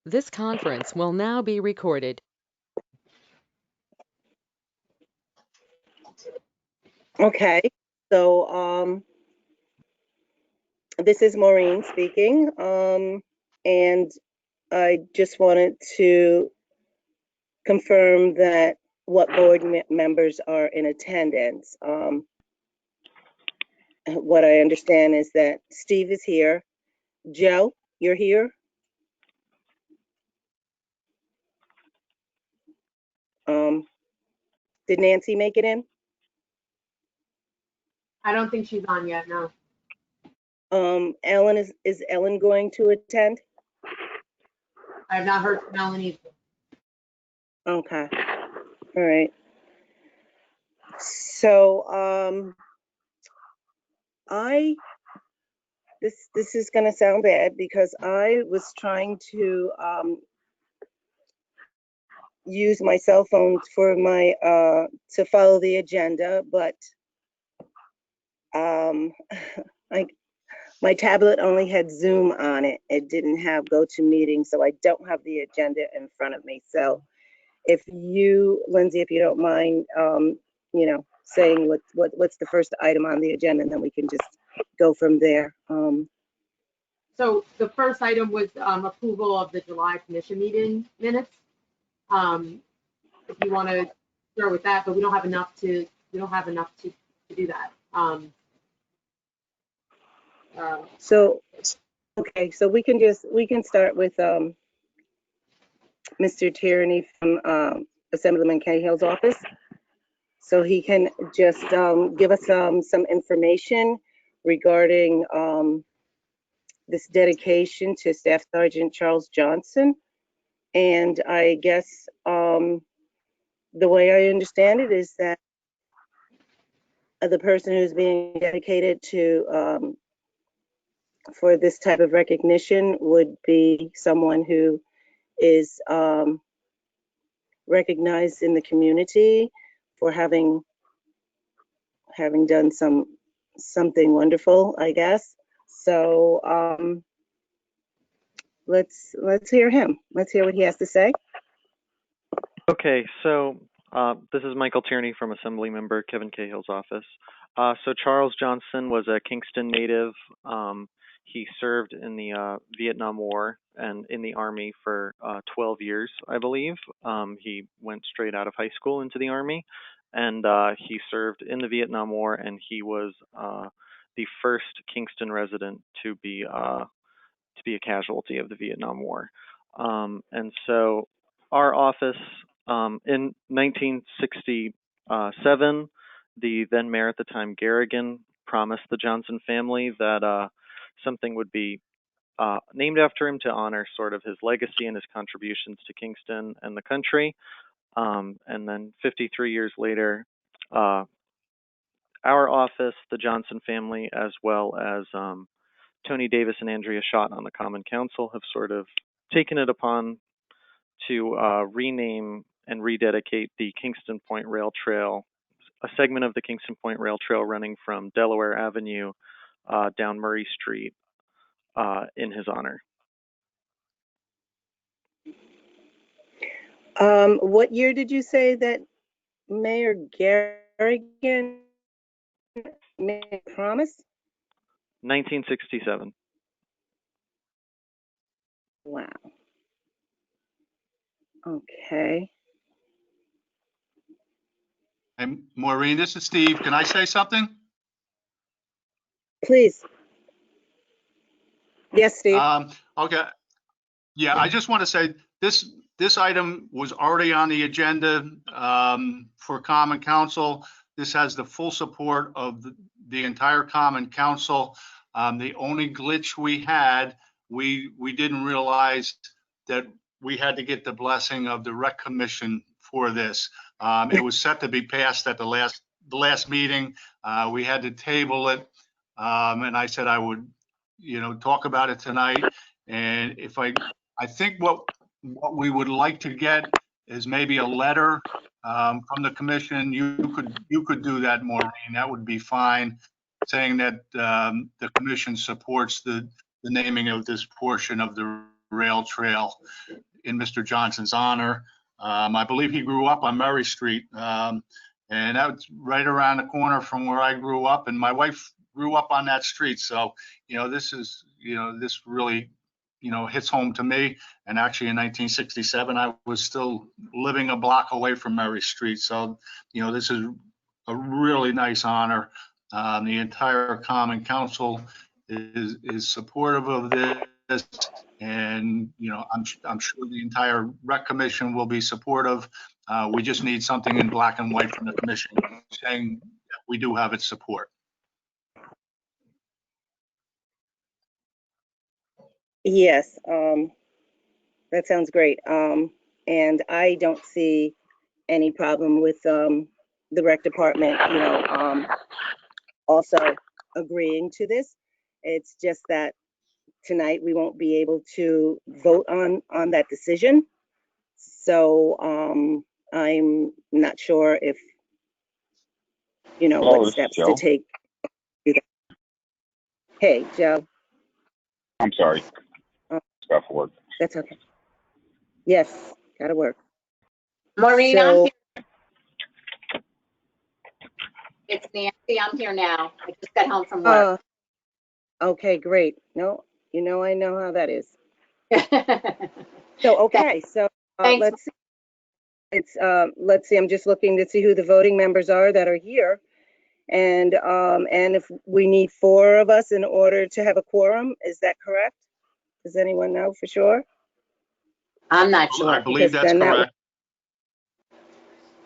This conference will now be recorded. Okay, so this is Maureen speaking, and I just wanted to confirm that what board members are in attendance. What I understand is that Steve is here. Joe, you're here? Did Nancy make it in? I don't think she's on yet, no. Ellen, is Ellen going to attend? I have not heard from Ellen either. Okay, all right. So, this is gonna sound bad because I was trying to use my cell phone for my to follow the agenda, but my tablet only had Zoom on it. It didn't have GoToMeeting, so I don't have the agenda in front of me. So if you, Lindsay, if you don't mind, you know, saying what's the first item on the agenda, and then we can just go from there. So the first item was approval of the July commission meeting minutes. If you want to start with that, but we don't have enough to do that. So, okay, so we can start with Mr. Tierney from Assemblyman Cahill's office. So he can just give us some information regarding this dedication to Staff Sergeant Charles Johnson. And I guess the way I understand it is that the person who's being dedicated to for this type of recognition would be someone who is recognized in the community for having done something wonderful, I guess. So let's hear him. Let's hear what he has to say. Okay, so this is Michael Tierney from Assemblymember Kevin Cahill's office. So Charles Johnson was a Kingston native. He served in the Vietnam War and in the Army for 12 years, I believe. He went straight out of high school into the Army, and he served in the Vietnam War, and he was the first Kingston resident to be a casualty of the Vietnam War. And so our office, in 1967, the then mayor at the time, Garrigan, promised the Johnson family that something would be named after him to honor sort of his legacy and his contributions to Kingston and the country. And then 53 years later, our office, the Johnson family, as well as Tony Davis and Andrea Schott on the Common Council have sort of taken it upon to rename and rededicate the Kingston Point Rail Trail, a segment of the Kingston Point Rail Trail running from Delaware Avenue down Murray Street in his honor. What year did you say that Mayor Garrigan made a promise? 1967. Wow. Okay. Hey, Maureen, this is Steve. Can I say something? Please. Yes, Steve. Okay. Yeah, I just want to say this item was already on the agenda for Common Council. This has the full support of the entire Common Council. The only glitch we had, we didn't realize that we had to get the blessing of the Rec Commission for this. It was set to be passed at the last meeting. We had to table it, and I said I would, talk about it tonight. And if I think what we would like to get is maybe a letter from the commission. You could do that, Maureen. That would be fine, saying that the commission supports the naming of this portion of the rail trail in Mr. Johnson's honor. I believe he grew up on Murray Street, and that's right around the corner from where I grew up, and my wife grew up on that street. So, this really, hits home to me. And actually in 1967, I was still living a block away from Murray Street. So, this is a really nice honor. The entire Common Council is supportive of this. And, I'm sure the entire rec commission will be supportive. We just need something in black and white from the commission saying that we do have its support. Yes, that sounds great. And I don't see any problem with the rec department, also agreeing to this. It's just that tonight we won't be able to vote on that decision. So I'm not sure if, Hello, what this is steps Joe. to take. Hey, Joe, I'm sorry. Uh, Stuff work. that's okay. Yes, gotta work. Maureen, I'm So, here. It's Nancy. I'm here now. I just got home from work. okay, great. No, I know how that is. So, okay, so Thanks. let's see. Let's see, I'm just looking to see who the voting members are that are here. And if we need 4 of us in order to have a quorum, is that correct? Does anyone know for sure? I'm not I sure. believe Because that's then that correct.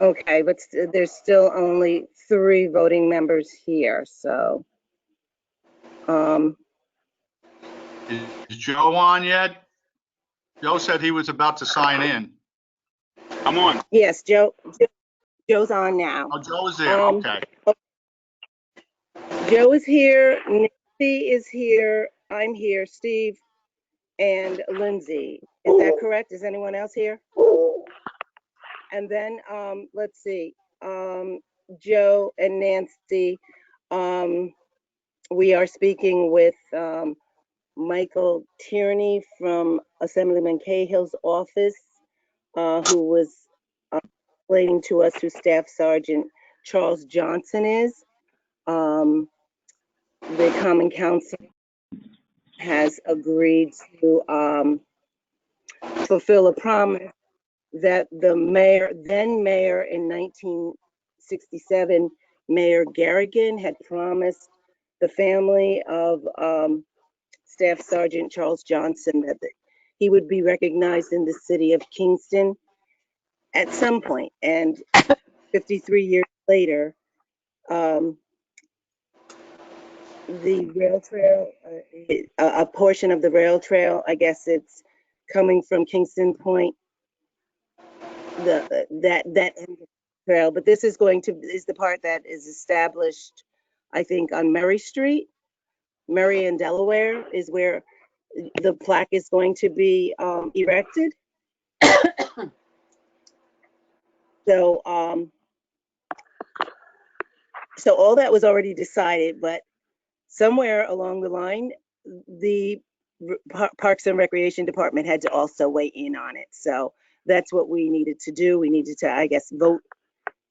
Okay, but there's still only 3 voting members here, so. Is Joe on yet? Joe said he was about to sign in. I'm on. Yes, Joe's on now. Oh, Joe is there. Um, Okay. Joe is here, Nancy is here, I'm here, Steve, and Lindsay. Is that correct? Is anyone else here? And then, let's see, Joe and Nancy, we are speaking with Michael Tierney from Assemblyman Cahill's office, who was explaining to us who Staff Sergeant Charles Johnson is. The Common Council has agreed to fulfill a promise that the then mayor in 1967, Mayor Garrigan, had promised the family of Staff Sergeant Charles Johnson that he would be recognized in the city of Kingston at some point. And 53 years later, the rail trail, a portion of the rail trail, I guess it's coming from Kingston Point, that end of the trail. But this is the part that is established, I think, on Murray Street. Murray and Delaware is where the plaque is going to be erected. So, so all that was already decided, but somewhere along the line, the Parks and Recreation Department had to also weigh in on it. So that's what we needed to do. We needed to, I guess, vote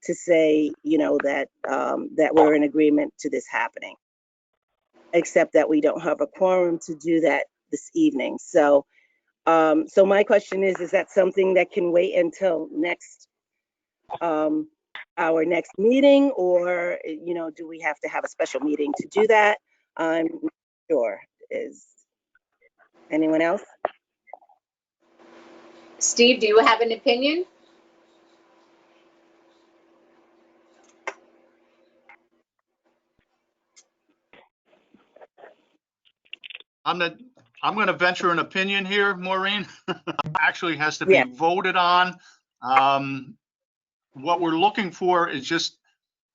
to say, that that we're in agreement to this happening, except that we don't have a quorum to do that this evening. So, so my question is that something that can wait until our next meeting, or, do we have to have a special meeting to do that? I'm not sure. Is anyone else? Steve, do you have an opinion? I'm going to venture an opinion here, Maureen. Actually has to be Yeah. voted on. What we're looking for is just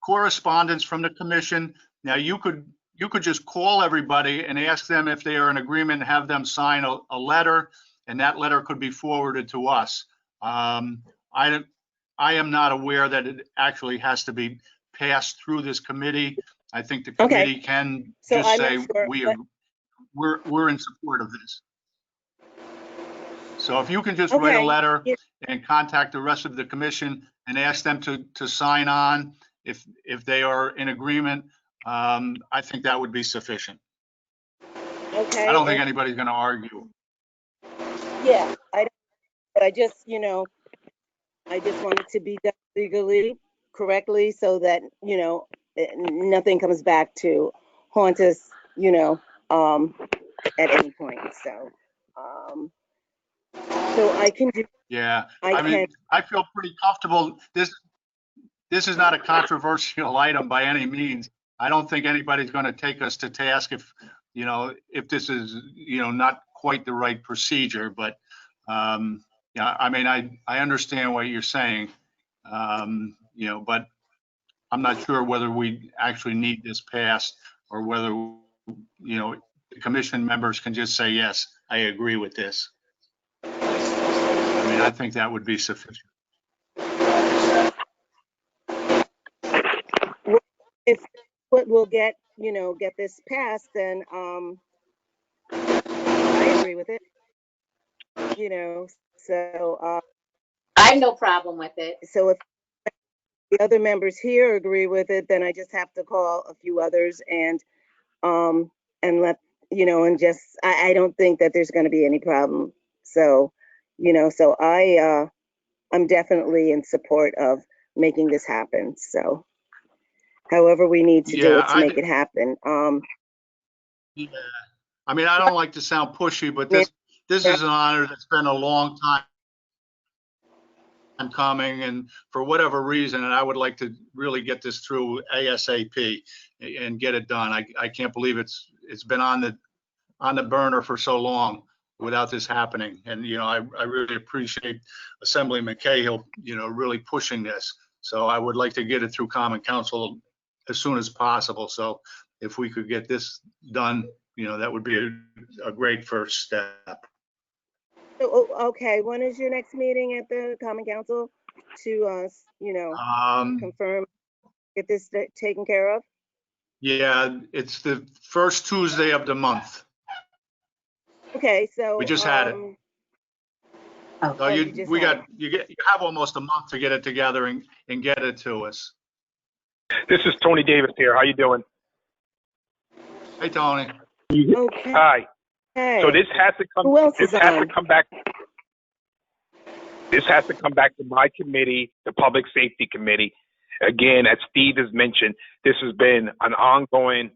correspondence from the commission. Now, you could just call everybody and ask them if they are in agreement, and have them sign a letter, and that letter could be forwarded to us. I am not aware that it actually has to be passed through this committee. I think the Okay. committee can So just I'm say not sure, we're in support of this. So if you can just write a Okay. letter Yeah. and contact the rest of the commission and ask them to sign on if they are in agreement, I think that would be sufficient. Okay. I don't think anybody's going to argue. Yeah, but I just, I just want it to be done legally, correctly, so that, nothing comes back to haunt us, at any point. So I can do, Yeah, I I mean, can, I feel pretty comfortable. This is not a controversial item by any means. I don't think anybody's going to take us to task if, if this is, not quite the right procedure, but, yeah, I mean, I understand what you're saying. But I'm not sure whether we actually need this passed or whether, the commission members can just say, yes, I agree with this. I mean, I think that would be sufficient. if what we'll get, get this passed, then, I agree with it. So, I have no problem with it. so if the other members here agree with it, then I just have to call a few others and let, and just, I don't think that there's going to be any problem. So, so I'm definitely in support of making this happen. So however we need to do Yeah, it to make it happen. Yeah, I mean, I don't like to sound pushy, but this is an honor that's been a long time coming, and for whatever reason, and I would like to really get this through ASAP and get it done. I can't believe it's been on the burner for so long without this happening. And, I really appreciate Assemblyman Cahill, really pushing this. So I would like to get it through Common Council as soon as possible. So if we could get this done, that would be a great first step. So, okay, when is your next meeting at the Common Council to, confirm, get this taken care of? Yeah, it's the first Tuesday of the month. Okay, so. We just had it. So Oh, you have almost a month to get it together and get it to us. This is Tony Davis here. How you doing? Hey, Tony. Okay. Hi. So this has to come. Who else This is has on? to come back. This has to come back to my committee, the Public Safety Committee. Again, as Steve has mentioned, this has been an ongoing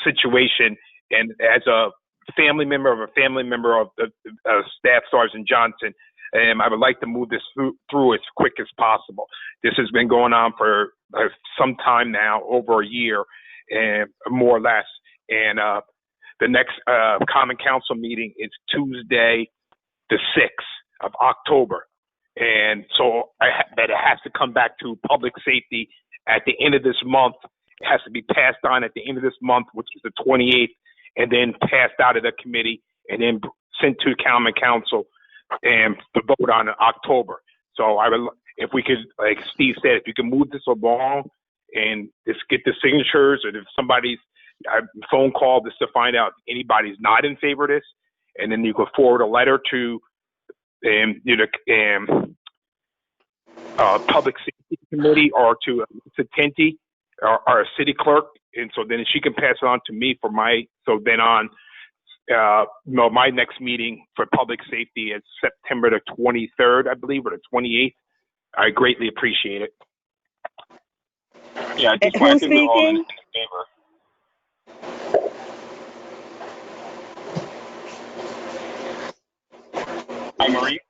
situation, and as a family member of the Staff Sergeant Johnson, I would like to move this through as quick as possible. This has been going on for some time now, over a year, and more or less. And the next Common Council meeting is Tuesday, the 6th of October. And so that it has to come back to Public Safety at the end of this month. It has to be passed on at the end of this month, which is the 28th, and then passed out of the committee and then sent to Common Council and to vote on in October. So if we could, like Steve said, if you can move this along and just get the signatures, or if somebody's phone call just to find out if anybody's not in favor of this, and then you could forward a letter to Public Safety Committee or to Tenti or a city clerk, and so then she can pass it on to me for my next meeting for public safety is September the 23rd, I believe, or the 28th. I greatly appreciate it. Yeah, I Who's think we're all in speaking? favor. Hi, Marie.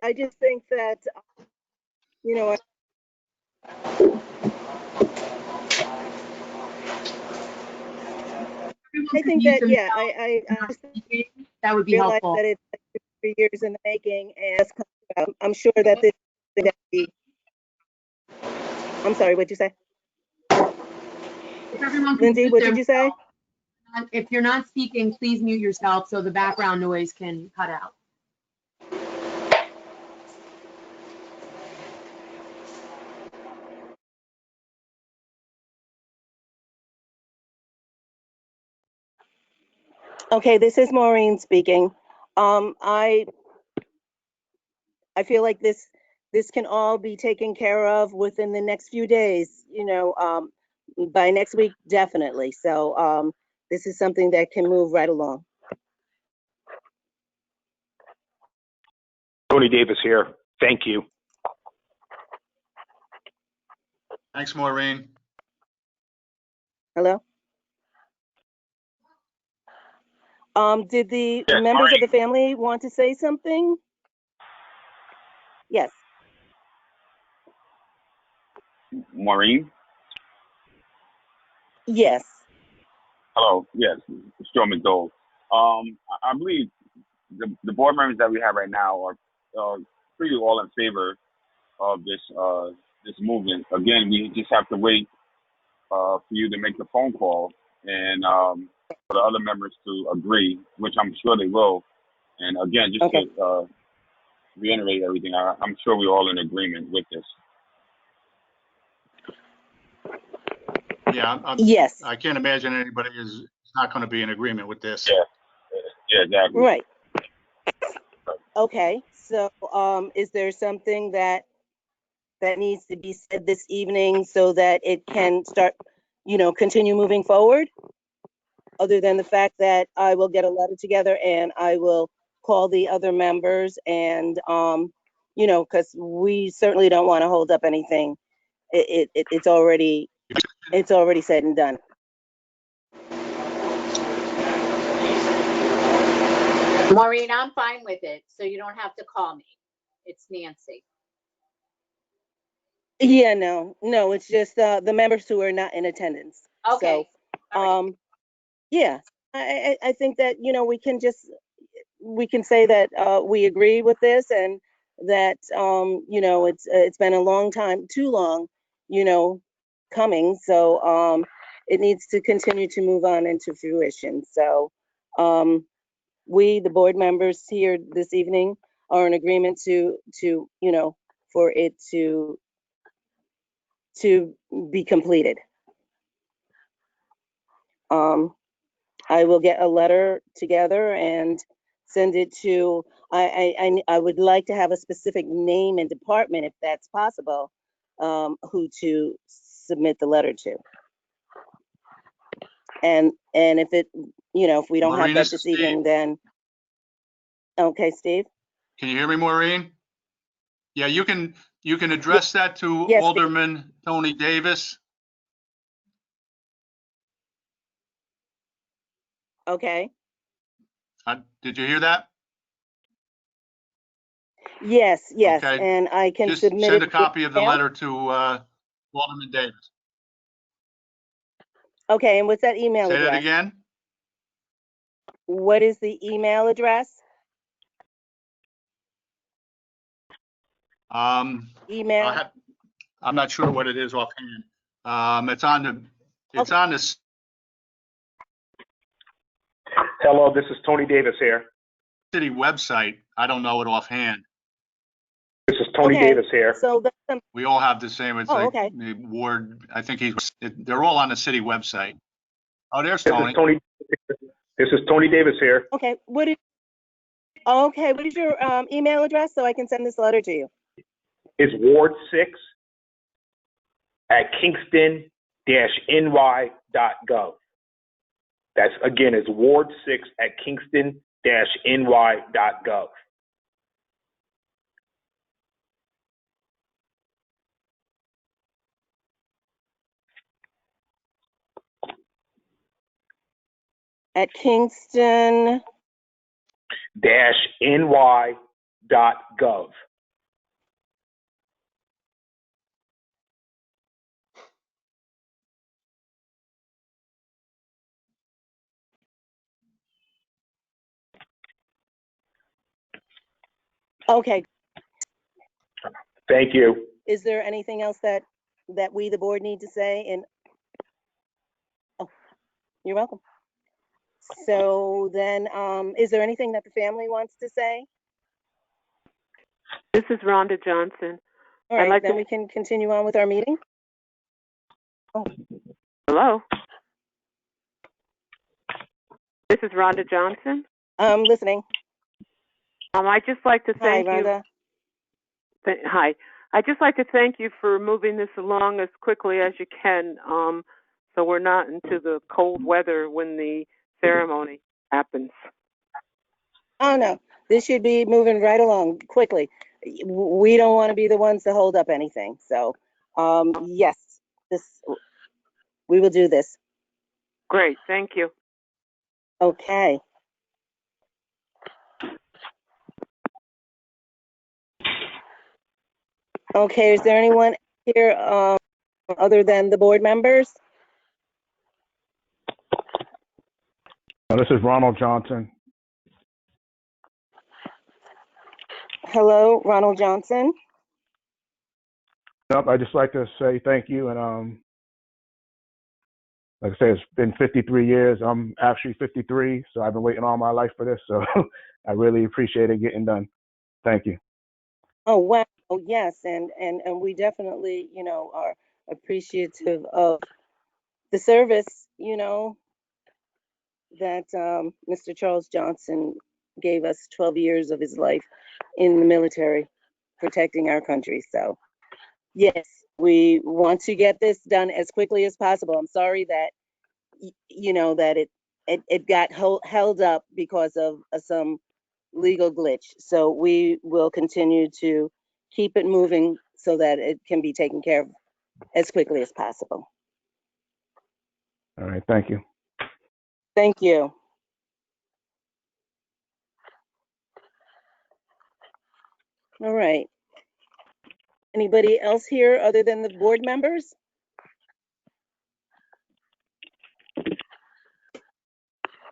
I just think that, I think that, yeah, I just That would be realized helpful. that it's like 3 years in the making, and I'm sure that this is going to be. I'm sorry, what'd you say? If everyone can Lindsay, mute what did you say? If you're not speaking, please mute yourself so the background noise can cut out. Okay, this is Maureen speaking. I feel like this can all be taken care of within the next few days, by next week, definitely. So, this is something that can move right along. Tony Davis here. Thank you. Thanks, Maureen. Hello? Did the Yes, members of the family want to say something? Yes. Maureen? Yes. Hello, yes, it's Joe McDole. I believe the board members that we have right now are pretty all in favor of this movement. Again, we just have to wait for you to make the phone call and for the other members to agree, which I'm sure they will. And again, just Okay. to reiterate everything, I'm sure we're all in agreement with this. Yeah, Yes. I can't imagine anybody is not going to be in agreement with this. Yeah. Yeah, exactly. Right. Okay. So, is there something that needs to be said this evening so that it can start, continue moving forward? Other than the fact that I will get a letter together and I will call the other members and, because we certainly don't want to hold up anything. It's already said and done. Maureen, I'm fine with it, so you don't have to call me. It's Nancy. Yeah, no, it's just the members who are not in attendance. Okay. So, All right. yeah, I think that, we can say that we agree with this and that, it's been a long time, too long, coming. So, it needs to continue to move on into fruition. So, we, the board members here this evening, are in agreement to for it to be completed. I will get a letter together and send it to, I would like to have a specific name and department, if that's possible, who to submit the letter to. And if it, if we don't have Maureen, that this this is Steve. evening, then, okay, Steve? Can you hear me, Maureen? Yeah, you can address that to Yes, Steve. Alderman Tony Davis. Okay. Did you hear that? Yes, Okay. and I can Just submit send it a copy of the email? letter to Alderman Davis. Okay, and what's that email Say that address? again? What is the email address? Email? I'm not sure what it is offhand. It's on the Hello, this is Tony Davis here. city website. I don't know it offhand. This is Tony Okay, Davis here. So that's We all have the same. It's Oh, like okay. the ward. I think they're all on the city website. Oh, there's This Tony. is Tony. This is Tony Davis here. okay. What is your email address so I can send this letter to you? It's Ward 6 at kingston-ny.gov. That's again, it's Ward 6 at kingston-ny.gov. At Kingston. -ny.gov. Okay. Thank you. Is there anything else that we, the board, need to say? And oh, you're welcome. So then, is there anything that the family wants to say? This is Rhonda Johnson. All right, like then to- we can continue on with our meeting. Hello? This is Rhonda Johnson. I'm listening. I'd just like to Hi, thank you. Rhonda. Hi. I'd just like to thank you for moving this along as quickly as you can, so we're not into the cold weather when the ceremony happens. Oh, no, this should be moving right along quickly. We don't want to be the ones to hold up anything. So, yes, we will do this. Great, thank you. Okay. Okay, is there anyone here other than the board members? This is Ronald Johnson. Hello, Ronald Johnson. Yep, I'd just like to say thank you. And like I say, it's been 53 years. I'm actually 53, so I've been waiting all my life for this. So I really appreciate it getting done. Thank you. Oh, wow. Oh, yes, and we definitely, are appreciative of the service, that Mr. Charles Johnson gave us 12 years of his life in the military, protecting our country. So, yes, we want to get this done as quickly as possible. I'm sorry that, that it got held up because of some legal glitch. So we will continue to keep it moving so that it can be taken care of as quickly as possible. All right, thank you. Thank you. All right. Anybody else here other than the board members?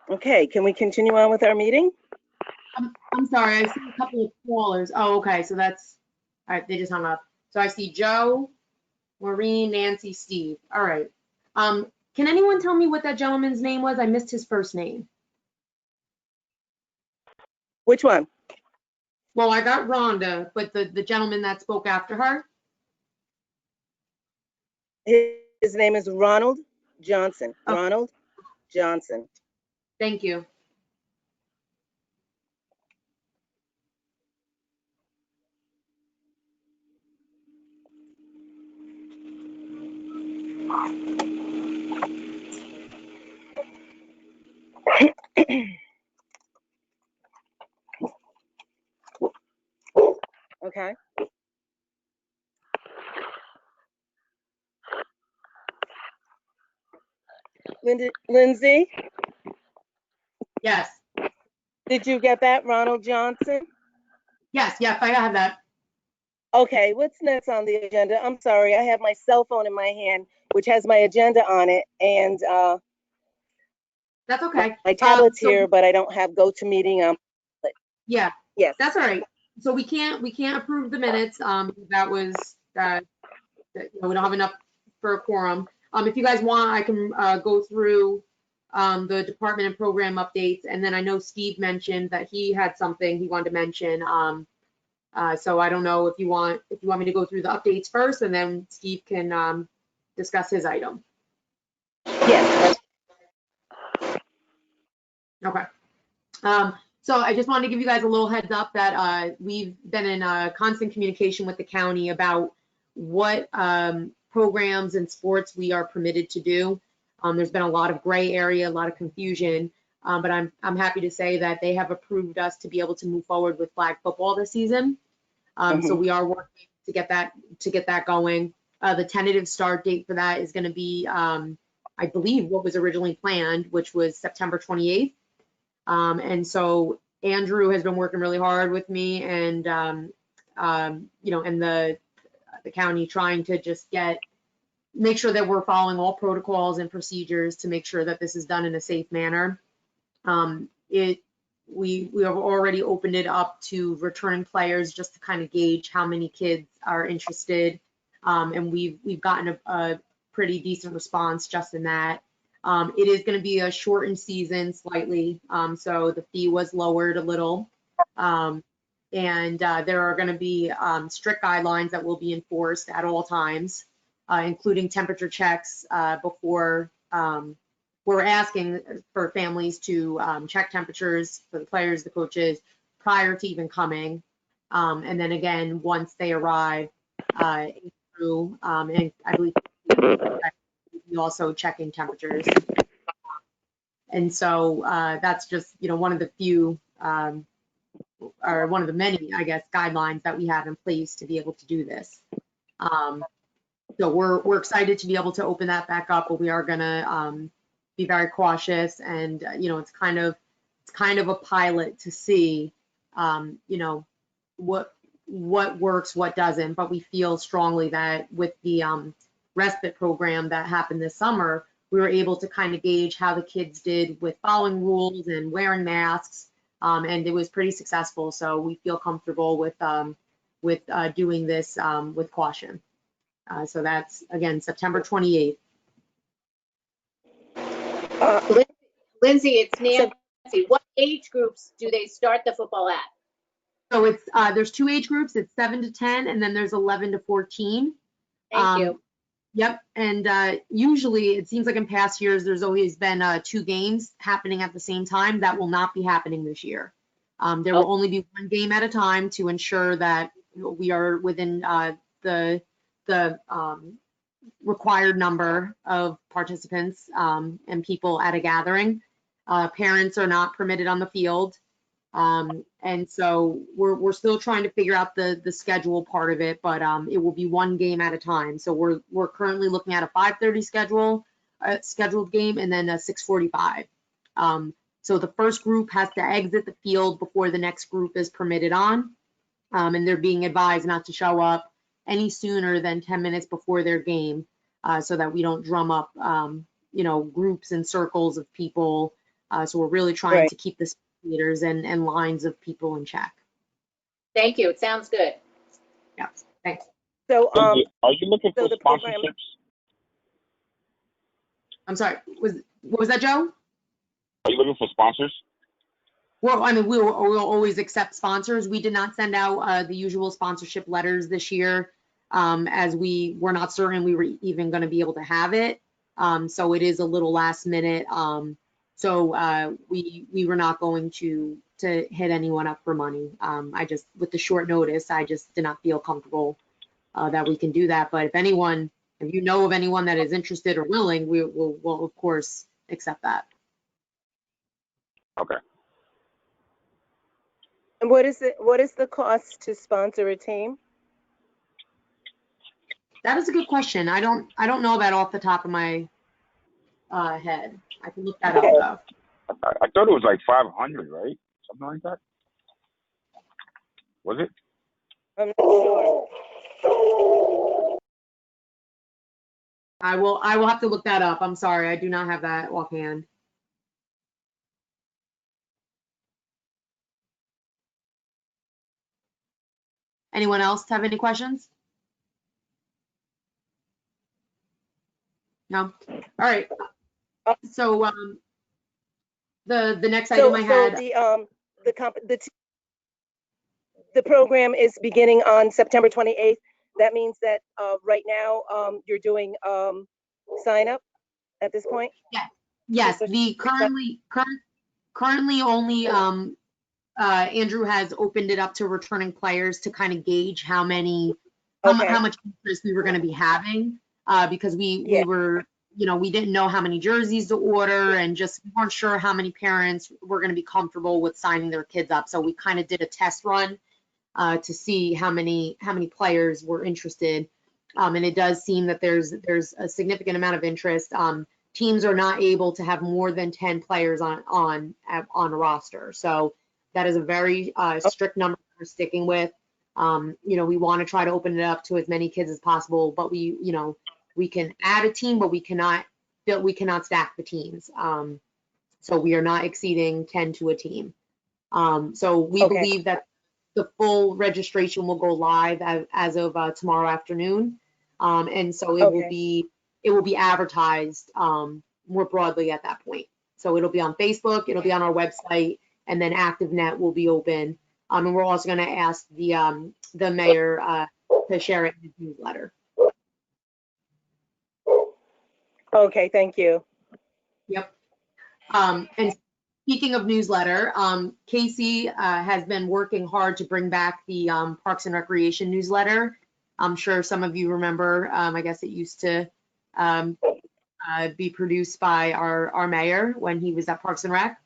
Okay, can we continue on with our meeting? I'm sorry, I see a couple of callers. Oh, okay, so that's, all right, they just hung up. So I see Joe, Maureen, Nancy, Steve. All right. Can anyone tell me what that gentleman's name was? I missed his first name. Which one? Well, I got Rhonda, but the gentleman that spoke after her? His name is Ronald Johnson. Oh. Ronald Johnson. Thank you. Okay. Lindsay, Yes. did you get that, Ronald Johnson? Yes, I have that. Okay, what's next on the agenda? I'm sorry, I have my cell phone in my hand, which has my agenda on it, and That's okay. my tablet's So- here, but I don't have go-to-meeting. Yeah, Yes. that's all right. So we can't approve the minutes. That was, we don't have enough for a quorum. If you guys want, I can go through the department and program updates. And then I know Steve mentioned that he had something he wanted to mention. So I don't know if you want me to go through the updates first, and then Steve can discuss his item. Yes. Okay. So I just wanted to give you guys a little heads up that we've been in constant communication with the county about what programs and sports we are permitted to do. There's been a lot of gray area, a lot of confusion, but I'm happy to say that they have approved us to be able to move forward with flag football this season. So we are working to get that going. The tentative start date for that is going to be, I believe, what was originally planned, which was September 28th. And so Andrew has been working really hard with me and, and the county trying to just make sure that we're following all protocols and procedures to make sure that this is done in a safe manner. We have already opened it up to returning players just to kind of gauge how many kids are interested. And we've gotten a pretty decent response just in that. It is going to be a shortened season slightly, so the fee was lowered a little. And there are going to be strict guidelines that will be enforced at all times, including temperature checks before we're asking for families to check temperatures for the players, the coaches, prior to even coming. And then again, once they arrive, through, and I believe we also checking temperatures. And so that's just, one of the few, or one of the many, I guess, guidelines that we have in place to be able to do this. So we're excited to be able to open that back up, but we are gonna be very cautious, and it's kind of a pilot to see, what works, what doesn't. But we feel strongly that with the respite program that happened this summer, we were able to kind of gauge how the kids did with following rules and wearing masks, and it was pretty successful. So we feel comfortable with doing this with caution. So that's, again, September 28th. Lindsay, it's Nancy. What age groups do they start the football at? So it's there's 2 age groups. It's 7 to 10, and then there's 11 to 14. Thank you. Yep, and usually it seems like in past years there's always been 2 games happening at the same time. That will not be happening this year. There will only be 1 game at a time to ensure that we are within the required number of participants and people at a gathering. Parents are not permitted on the field. And so we're still trying to figure out the schedule part of it, but it will be 1 game at a time. So we're currently looking at a 5:30 scheduled game, and then a 6:45. So the first group has to exit the field before the next group is permitted on, and they're being advised not to show up any sooner than 10 minutes before their game, so that we don't drum up groups and circles of people. So we're really trying to keep the spectators and lines of people in check. Thank you. It sounds good. Yeah, thanks. So, are you looking for the program- sponsorships? I'm sorry, what was that, Joe? Are you looking for sponsors? Well, I mean, we'll always accept sponsors. We did not send out the usual sponsorship letters this year, as we were not certain we were even going to be able to have it. So it is a little last minute. So we were not going to hit anyone up for money. With the short notice, I just did not feel comfortable that we can do that. But if you know of anyone that is interested or willing, we'll of course accept that. Okay. And what is the cost to sponsor a team? That is a good question. I don't know that off the top of my head. I can look that up though. I thought it was like 500, right? Something like that. Was it? I'm not sure. I will have to look that up. I'm sorry, I do not have that offhand. Anyone else have any questions? No? All right. So the next item I had. The program is beginning on September 28th. That means that right now you're doing sign up at this point? Yes. The currently only Andrew has opened it up to returning players to kind of gauge how much interest we were going to be having, because we were, we didn't know how many jerseys to order, and just weren't sure how many parents were going to be comfortable with signing their kids up. So we kind of did a test run to see how many players were interested, and it does seem that there's a significant amount of interest. Teams are not able to have more than 10 players on a roster, so that is a very strict number we're sticking with. We want to try to open it up to as many kids as possible, but we can add a team, but we cannot stack the teams. So we are not exceeding 10 to a team. So we believe that the full registration will go live as of tomorrow afternoon, and so it will be advertised more broadly at that point. So it'll be on Facebook, it'll be on our website, and then ActiveNet will be open. And we're also going to ask the mayor to share it in his newsletter. Okay, thank you. Yep. And speaking of newsletter, Casey has been working hard to bring back the Parks and Recreation newsletter. I'm sure some of you remember, I guess it used to be produced by our mayor when he was at Parks and Rec.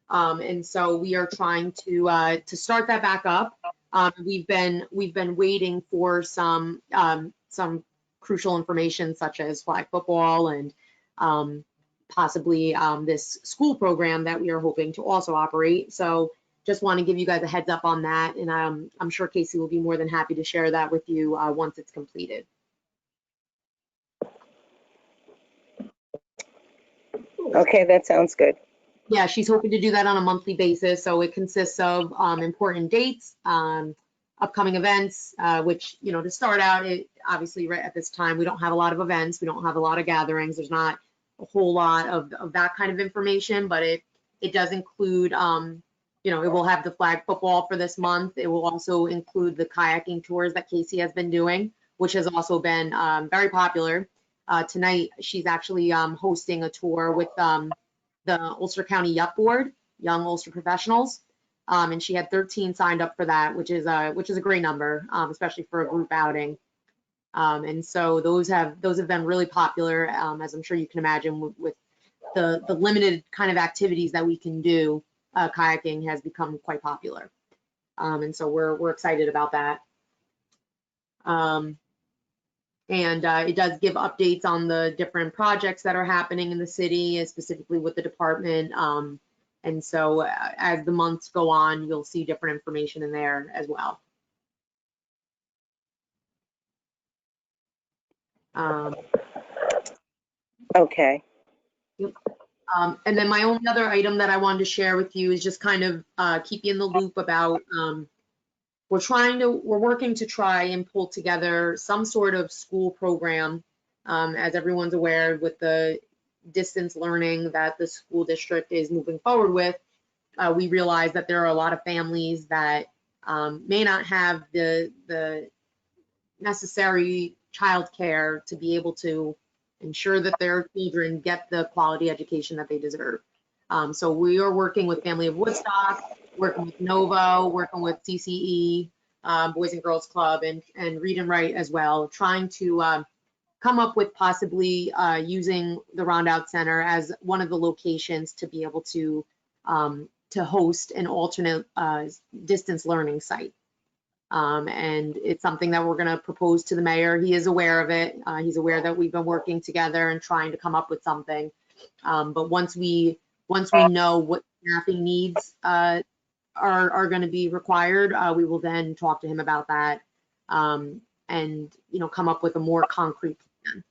And so we are trying to start that back up. We've been waiting for some crucial information such as flag football and possibly this school program that we are hoping to also operate. So just want to give you guys a heads up on that. And I'm sure Casey will be more than happy to share that with you once it's completed. Okay, that sounds good. Yeah, she's hoping to do that on a monthly basis. So it consists of important dates, upcoming events, which, you know, to start out, obviously right at this time, we don't have a lot of events. We don't have a lot of gatherings. There's not a whole lot of that kind of information, but it does include, you know, it will have the flag football for this month. It will also include the kayaking tours that Casey has been doing, which has also been very popular. Tonight, she's actually hosting a tour with the Ulster County Yup Board, Young Ulster Professionals, and she had 13 signed up for that, which is a great number, especially for a group outing. And so those have been really popular, as I'm sure you can imagine with the limited kind of activities that we can do. Kayaking has become quite popular, and so we're excited about that. And it does give updates on the different projects that are happening in the city, and specifically with the department. And so as the months go on, you'll see different information in there as well. Okay. Yep. And then my only other item that I wanted to share with you is just kind of keep you in the loop about we're working to try and pull together some sort of school program, as everyone's aware, with the distance learning that the school district is moving forward with. We realize that there are a lot of families that may not have the necessary childcare to be able to ensure that their children get the quality education that they deserve. So we are working with Family of Woodstock, working with Novo, working with CCE, Boys and Girls Club, and Read and Write as well, trying to come up with possibly using the Rondout Center as one of the locations to be able to host an alternate distance learning site. And it's something that we're going to propose to the mayor. He is aware of it. He's aware that we've been working together and trying to come up with something. But once we know what staffing needs are going to be required, we will then talk to him about that and, you know, come up with a more concrete plan.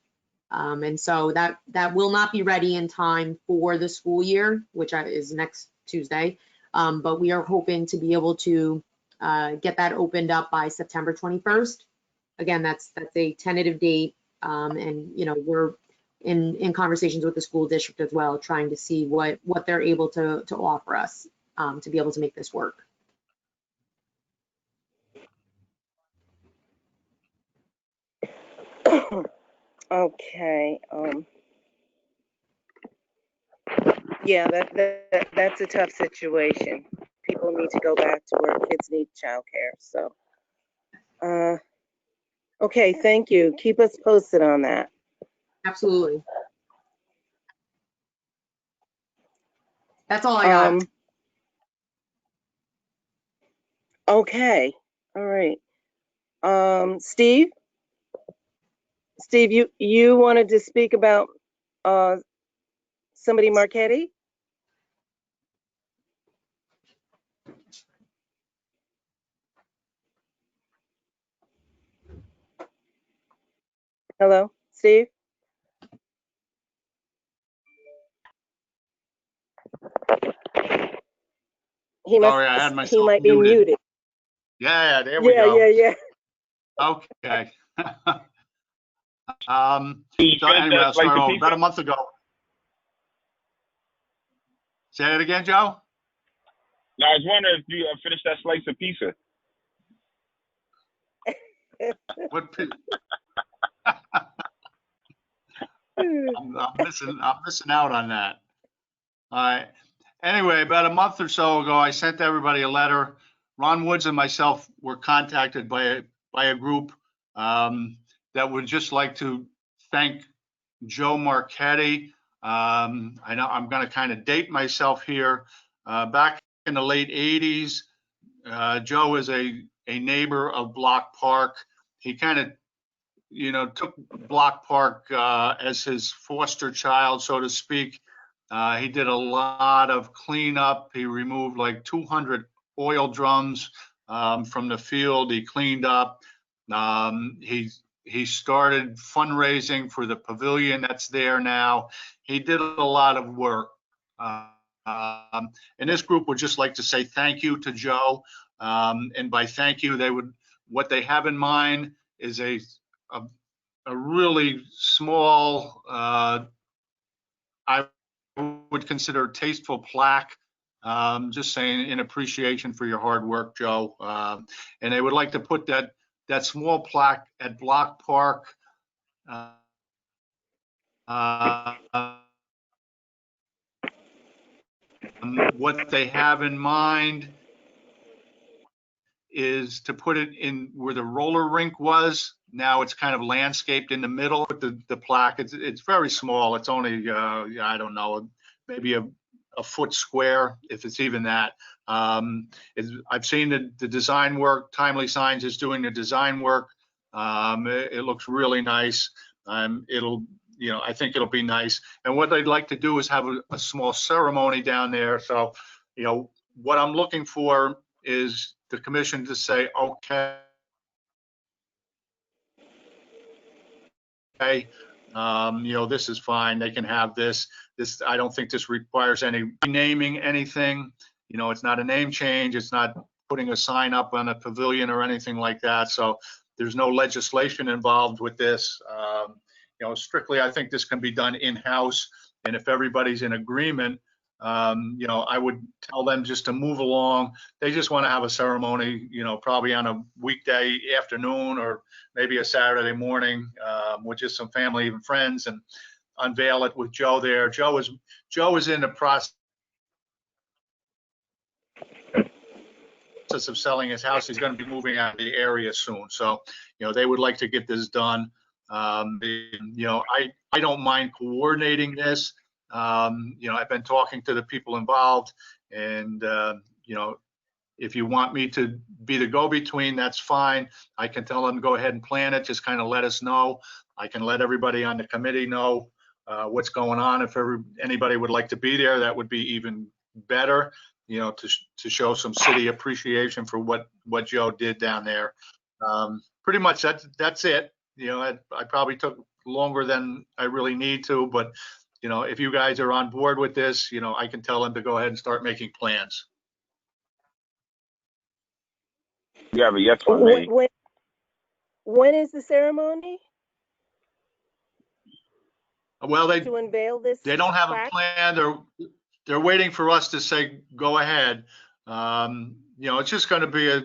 And so that will not be ready in time for the school year, which is next Tuesday. But we are hoping to be able to get that opened up by September 21st. Again, that's a tentative date. And, you know, we're in conversations with the school district as well, trying to see what they're able to offer us to be able to make this work. Okay. Yeah, that's a tough situation. People need to go back to work. Kids need childcare. So, okay, thank you. Keep us posted on that. Absolutely. That's all I got. Okay. All right. Steve, you wanted to speak about somebody Marchetti? Hello, Steve? Sorry, I had myself he might be muted. Yeah, there we go. Yeah. Okay. So anyway, I'll start over. About a month ago. Say that again, Joe? Now, I was wondering if you finished that slice of pizza. What? I'm missing out on that. All right. Anyway, about a month or so ago, I sent everybody a letter. Ron Woods and myself were contacted by a group that would just like to thank Joe Marchetti. I know I'm going to kind of date myself here. Back in the late 80s, Joe is a neighbor of Block Park. He kind of, took Block Park as his foster child, so to speak. He did a lot of cleanup. He removed like 200 oil drums from the field. He cleaned up. He started fundraising for the pavilion that's there now. He did a lot of work. And this group would just like to say thank you to Joe. And by thank you, what they have in mind is a really small, I would consider tasteful plaque, just saying in appreciation for your hard work, Joe. And they would like to put that small plaque at Block Park. What they have in mind is to put it in where the roller rink was. Now it's kind of landscaped in the middle with the plaque. It's very small. It's only, I don't know, maybe a foot square, if it's even that. I've seen the design work. Timely Signs is doing the design work. It looks really nice. I think it'll be nice. And what they'd like to do is have a small ceremony down there. So, what I'm looking for is the commission to say, okay, this is fine. They can have this. I don't think this requires any naming anything. It's not a name change. It's not putting a sign up on a pavilion or anything like that. So there's no legislation involved with this. Strictly, I think this can be done in-house. And if everybody's in agreement, I would tell them just to move along. They just want to have a ceremony, probably on a weekday afternoon or maybe a Saturday morning with just some family and friends, and unveil it with Joe there. Joe is in the process of selling his house. He's going to be moving out of the area soon. So, they would like to get this done. I don't mind coordinating this. I've been talking to the people involved, and if you want me to be the go-between, that's fine. I can tell them go ahead and plan it. Just kind of let us know. I can let everybody on the committee know what's going on. If anybody would like to be there, that would be even better. To show some city appreciation for what Joe did down there. Pretty much that's it. I probably took longer than I really need to, but if you guys are on board with this, I can tell them to go ahead and start making plans. You have a yes from me. When is the ceremony Well, to unveil this? They don't have plaque? a plan. They're waiting for us to say go ahead. It's just going to be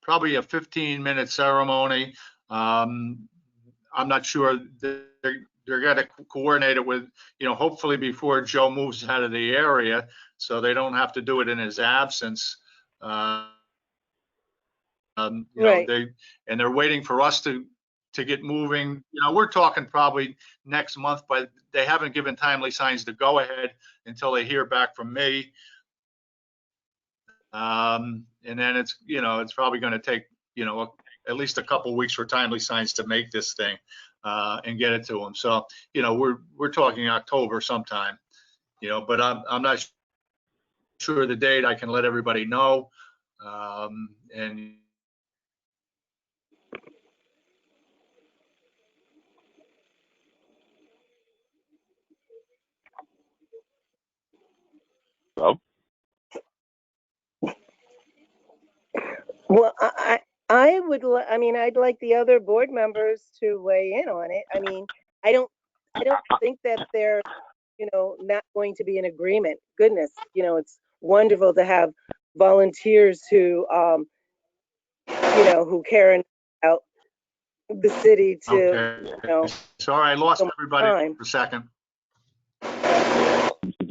probably a 15-minute ceremony. I'm not sure. They're going to coordinate it with, hopefully before Joe moves out of the area, so they don't have to do it in his absence. Right. They're waiting for us to get moving. We're talking probably next month, but they haven't given Timely Signs to go ahead until they hear back from me. And then it's probably going to take, at least a couple weeks for Timely Signs to make this thing and get it to them. So, we're talking October sometime, but I'm not sure the date. I can let everybody know. And Hello? Well, I'd like the other board members to weigh in on it. I don't think that they're, not going to be in agreement. Goodness, it's wonderful to have volunteers who, who care about the city to, okay. Sorry, I lost everybody time. for a second.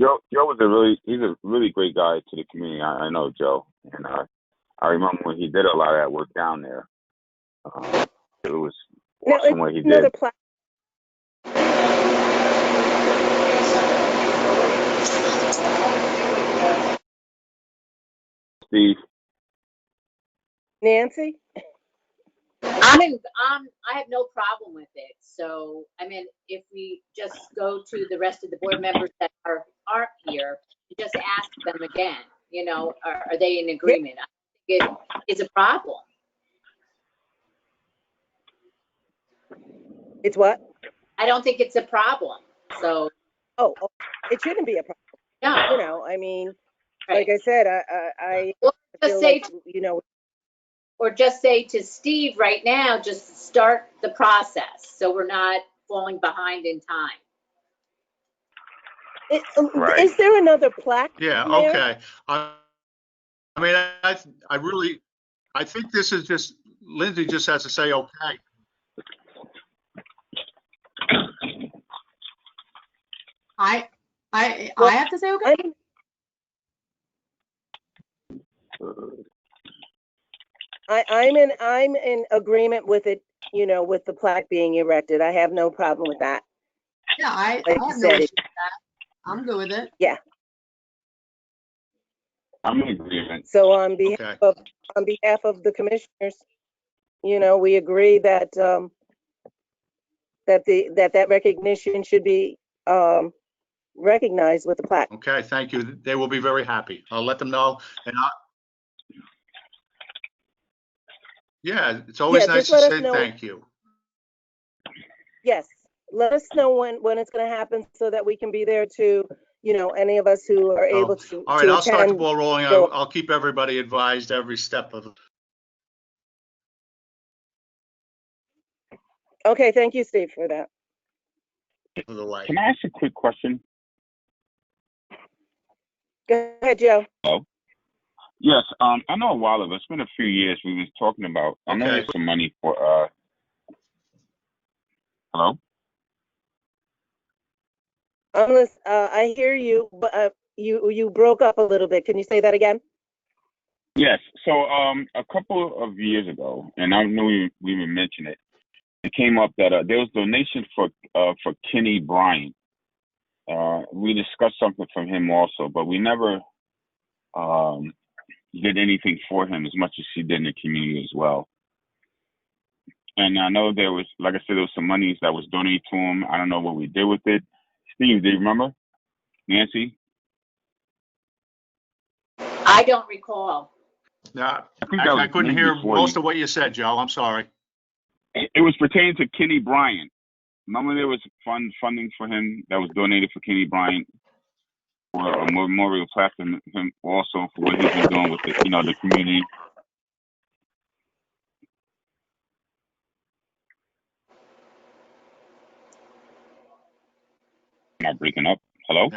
Joe was he's a really great guy to the community. I know Joe, and I remember when he did a lot of that work down there. It was Now, awesome what he another did. plaque. Steve, Nancy? I have no problem with it. So, I mean, if we just go to the rest of the board members that aren't here, just ask them again, you know, are they in agreement? I think it is a problem. It's what? I don't think it's a problem. So, Oh, it shouldn't be a problem. no. You know, I mean, Right. like I said, I Or just feel say like, you know, or just say to Steve right now, just start the process so we're not falling behind in time. Right. Is there another plaque? Yeah, Mayor? okay. I mean, I think this is just, Lindsay just has to say, okay. I Well, have to say okay. I'm in agreement with it, you know, with the plaque being erected. I have no problem with that. Yeah, I Like have you no said, issue with that. I'm good with it. Yeah. I'm in agreement. So on behalf of the commissioners, you know, we agree that that recognition should be recognized with the plaque. Okay, thank you. They will be very happy. I'll let them know. And yeah, it's always Yeah, nice just to let us say know. thank you. Yes, let us know when it's going to happen so that we can be there to, you know, any of us who are able to All right, I'll start the attend. ball rolling. So- I'll keep everybody advised every step of Okay, thank you, Steve, for that. the way. Can I ask a quick question? Go ahead, Joe. Hello? Yes, I know a while ago, it's been a few years, we was talking about, I know Okay. there's some money for, hello? Unless I hear you, but you broke up a little bit. Can you say that again? Yes, so, a couple of years ago, and I know we even mentioned it, it came up that, there was donation for Kenny Bryant. We discussed something from him also, but we never, did anything for him as much as he did in the community as well. And I know there was, like I said, there was some monies that was donated to him. I don't know what we did with it. Steve, do you remember? Nancy? I don't recall. Now, think that I was couldn't maybe hear before most you- of what you said, Joe. I'm sorry. It was pertaining to Kenny Bryant. Remember there was funding for him that was donated for Kenny Bryant for a memorial plaque for him also for what he's been doing with the, you know, the community. Am I breaking up? Hello?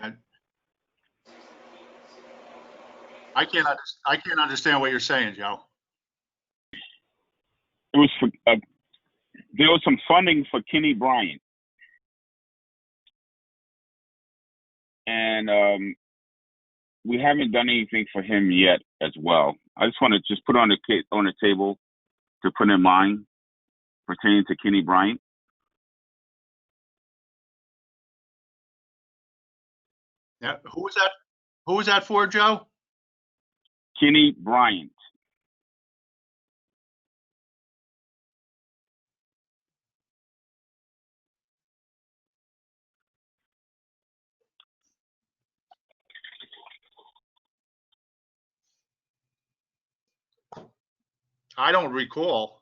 I can't understand what you're saying, Joe. It was for, there was some funding for Kenny Bryant. And we haven't done anything for him yet as well. I just want to just put on the table to put in mind pertaining to Kenny Bryant. Yeah, who was that? Who was that for, Joe? Kenny Bryant. I don't recall.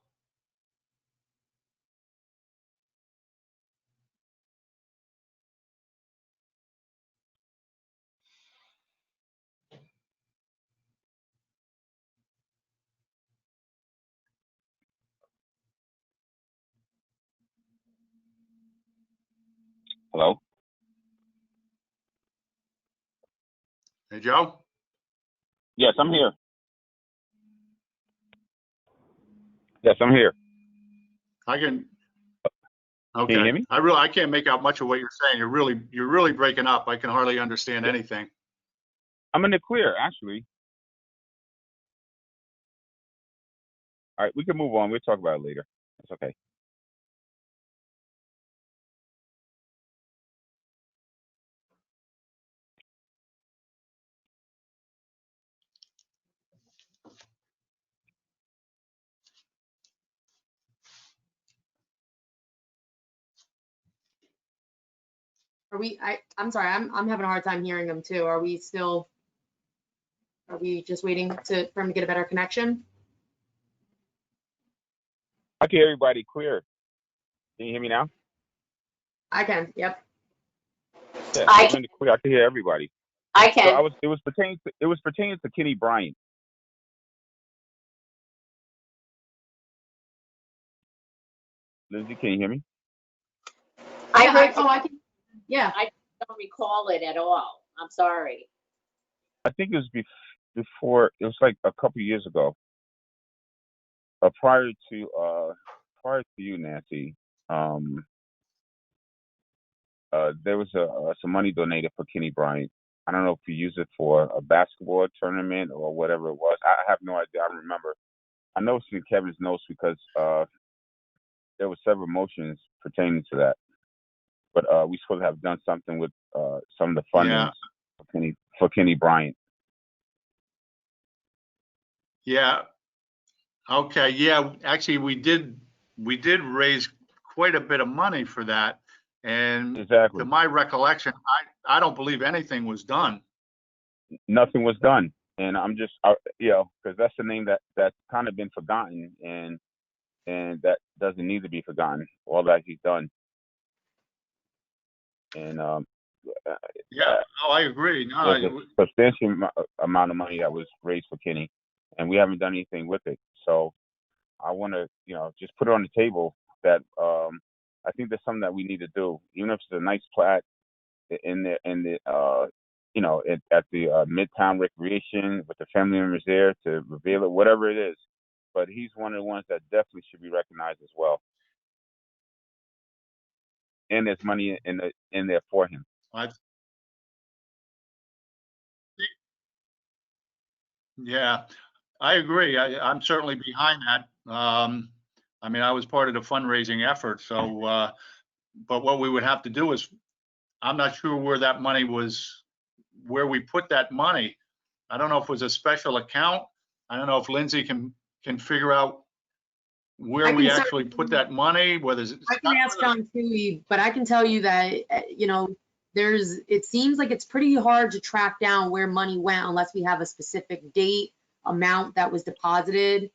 Hello? Hey, Joe? Yes, I'm here. Yes, I'm here. I can, Okay. Can you hear me? I can't make out much of what you're saying. You're really breaking up. I can hardly understand anything. I'm in the clear, actually. All right, we can move on. We'll talk about it later. It's okay. Are we, I'm sorry, I'm having a hard time hearing them too. Are we just waiting for him to get a better connection? I can hear everybody clear. Can you hear me now? I can, yep. Yeah, I I'm can. in the clear. I can hear everybody. I So can. it was pertaining to Kenny Bryant. Lindsay, can you hear me? I Yeah, heard, I can, yeah. I don't recall it at all. I'm sorry. I think it was before. It was like a couple of years ago. Prior to you, Nancy. There was some money donated for Kenny Bryant. I don't know if he used it for a basketball tournament or whatever it was. I have no idea. I don't remember. I know it's in Kevin's notes because there were several motions pertaining to that. But we supposed to have done something with some of the funding for Kenny Bryant. Yeah. Okay. Yeah. Actually, we did raise quite a bit of money for that. And Exactly. to my recollection, I don't believe anything was done. Nothing was done, and I'm just, because that's the name that's kind of been forgotten, and that doesn't need to be forgotten. All that he's done, and Yeah. I agree. No, there's a substantial amount of money that was raised for Kenny, and we haven't done anything with it. So I want to, just put it on the table that I think there's something that we need to do, even if it's a nice plaque in the at the Midtown Recreation with the family members there to reveal it, whatever it is. But he's one of the ones that definitely should be recognized as well. And there's money in there for him. Yeah, I agree. I'm certainly behind that. I mean, I was part of the fundraising effort. So, but what we would have to do is, I'm not sure where that money was, where we put that money. I don't know if it was a special account. I don't know if Lindsay can figure out where we actually put that money, whether it's. I can ask John too, but I can tell you that, it seems like it's pretty hard to track down where money went unless we have a specific date, amount that was deposited.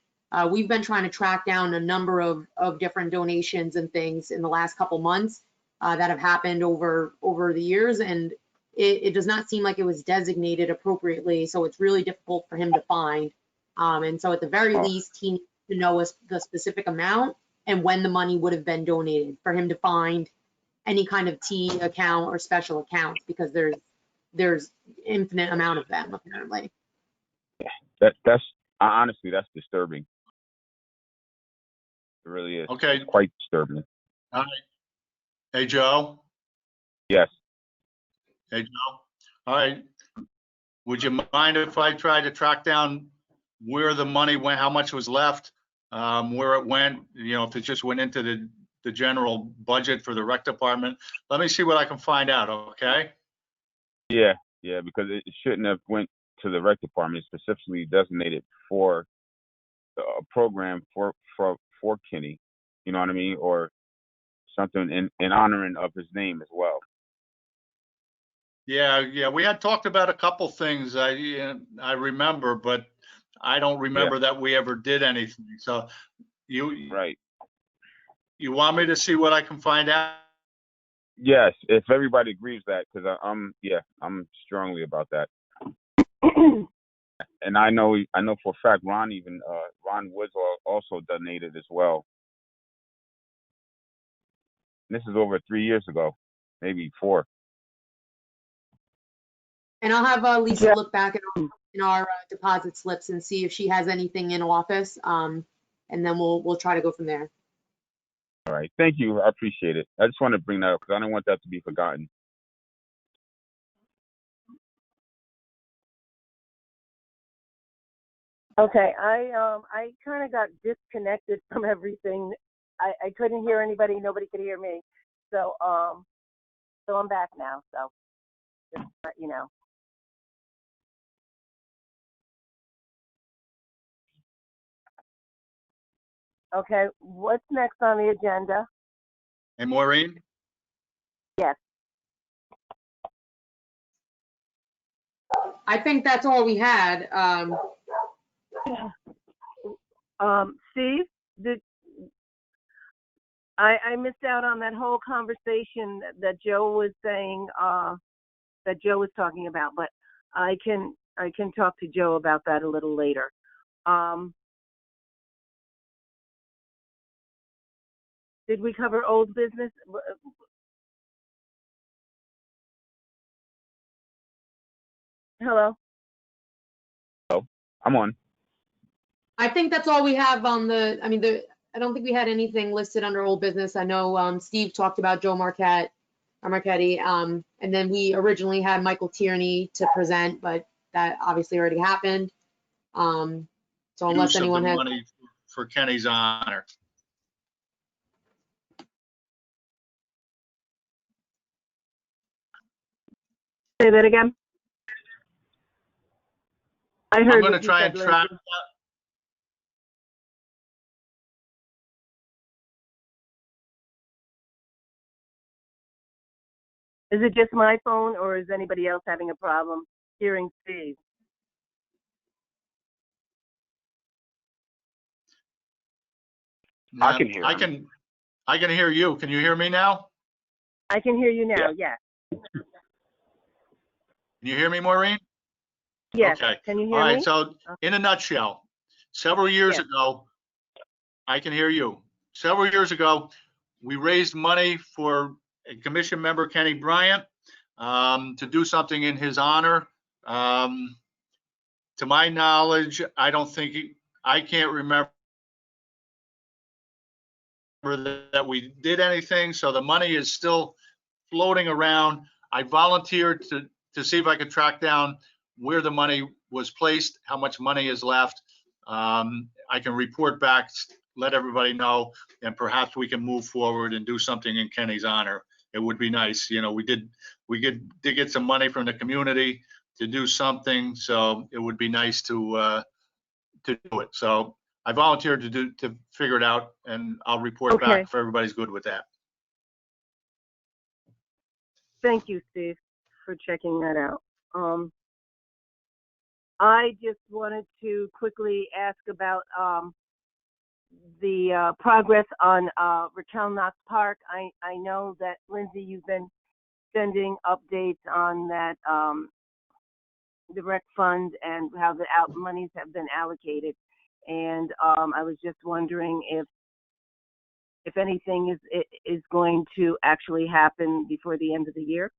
We've been trying to track down a number of different donations and things in the last couple months that have happened over the years, and it does not seem like it was designated appropriately, so it's really difficult for him to find. And so at the very least, he needs to know the specific amount and when the money would have been donated for him to find any kind of T account or special accounts, because there's infinite amount of them apparently. That's honestly, that's disturbing. It really is. Okay. It's quite disturbing. All right. Hey, Joe. Yes. Hey, Joe. All right. Would you mind if I tried to track down where the money went, how much was left, where it went, if it just went into the general budget for the rec department? Let me see what I can find out, okay? Yeah, because it shouldn't have went to the rec department, specifically designated for a program for Kenny, you know what I mean, or something in honoring of his name as well. Yeah, we had talked about a couple things I remember, but I don't remember that we ever did anything. So you want me to see what I can find out? Yes, if everybody agrees that, because I'm strongly about that. And I know for a fact Ron Woods also donated as well. This is over 3 years ago, maybe 4. And I'll have Lisa look back in our deposit slips and see if she has anything in office, and then we'll try to go from there. All right. Thank you. I appreciate it. I just want to bring that up because I don't want that to be forgotten. Okay, I kind of got disconnected from everything. I couldn't hear anybody. Nobody could hear me. So I'm back now. So just to let you know. Okay, what's next on the agenda? And Maureen? Yes. I think that's all we had. Steve, I missed out on that whole conversation that Joe was saying, that Joe was talking about, but I can talk to Joe about that a little later. Did we cover old business? Hello? Oh, I'm on. I think that's all we have on I don't think we had anything listed under old business. I know Steve talked about Joe Marquetti, and then we originally had Michael Tierney to present, but that obviously already happened. So unless Use of anyone the has, money for Kenny's honor. Say that again. I I'm heard going to what you try said, and track. Lindsay. Is it just my phone, or is anybody else having a problem hearing Steve? I can hear I him. can hear you. Can you hear me now? I can hear you now, yes. Can you hear me, Maureen? Yes. Okay. Can you hear All right. me? So in a nutshell, several years Yes. ago, I can hear you. Several years ago, we raised money for a commission member, Kenny Bryant, to do something in his honor. To my knowledge, I don't think I can't remember that we did anything. So the money is still floating around. I volunteered to see if I could track down where the money was placed, how much money is left. I can report back, let everybody know, and perhaps we can move forward and do something in Kenny's honor. It would be nice. You know, we did get some money from the community to do something, so it would be nice to do it. So I volunteered to figure it out, and I'll report Okay. back if everybody's good with that. Thank you, Steve, for checking that out. I just wanted to quickly ask about the progress on Raquel Knox Park. I know that, Lindsay, you've been sending updates on that, the rec fund and how the monies have been allocated. And I was just wondering if anything is going to actually happen before the end of the year.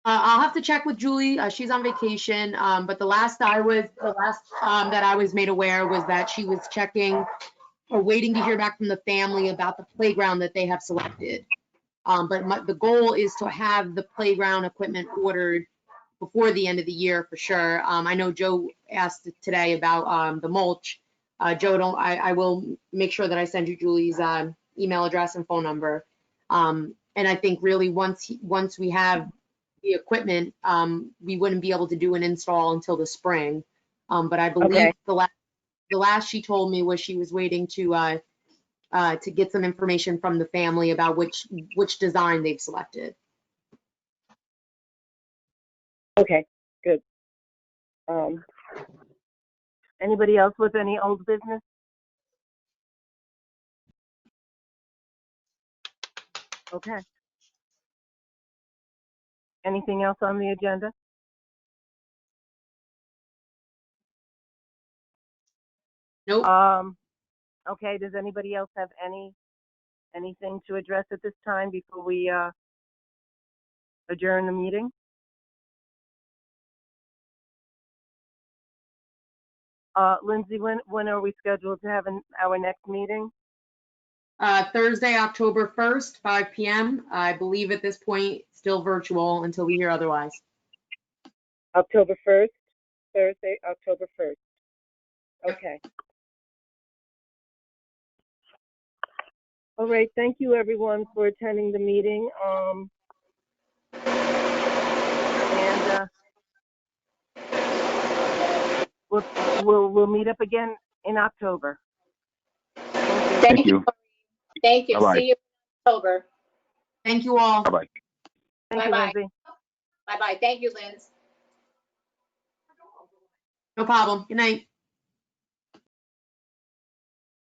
I'll have to check with Julie. She's on vacation. But the last that I was made aware was that she was checking or waiting to hear back from the family about the playground that they have selected. But the goal is to have the playground equipment ordered before the end of the year for sure. I know Joe asked today about the mulch. Joe, I will make sure that I send you Julie's email address and phone number. And I think really once we have the equipment, we wouldn't be able to do an install until the spring. But I believe Okay. the last she told me was she was waiting to get some information from the family about which design they've selected. Okay, good. Anybody else with any old business? Okay. Anything else on the agenda? Nope. Okay, does anybody else have anything to address at this time before we adjourn the meeting? Lindsay, when are we scheduled to have our next meeting? Thursday, October 1st, 5 PM. I believe at this point, still virtual until we hear otherwise. October 1st, Thursday, October 1st. Okay. All right, thank you everyone for attending the meeting. We'll meet up again in October. Thank you. Thank you. Bye-bye. See you in October. Thank you all. Bye-bye. Thank you, Bye-bye. Lindsay. Bye-bye. Thank you, Linz. No problem. Good night.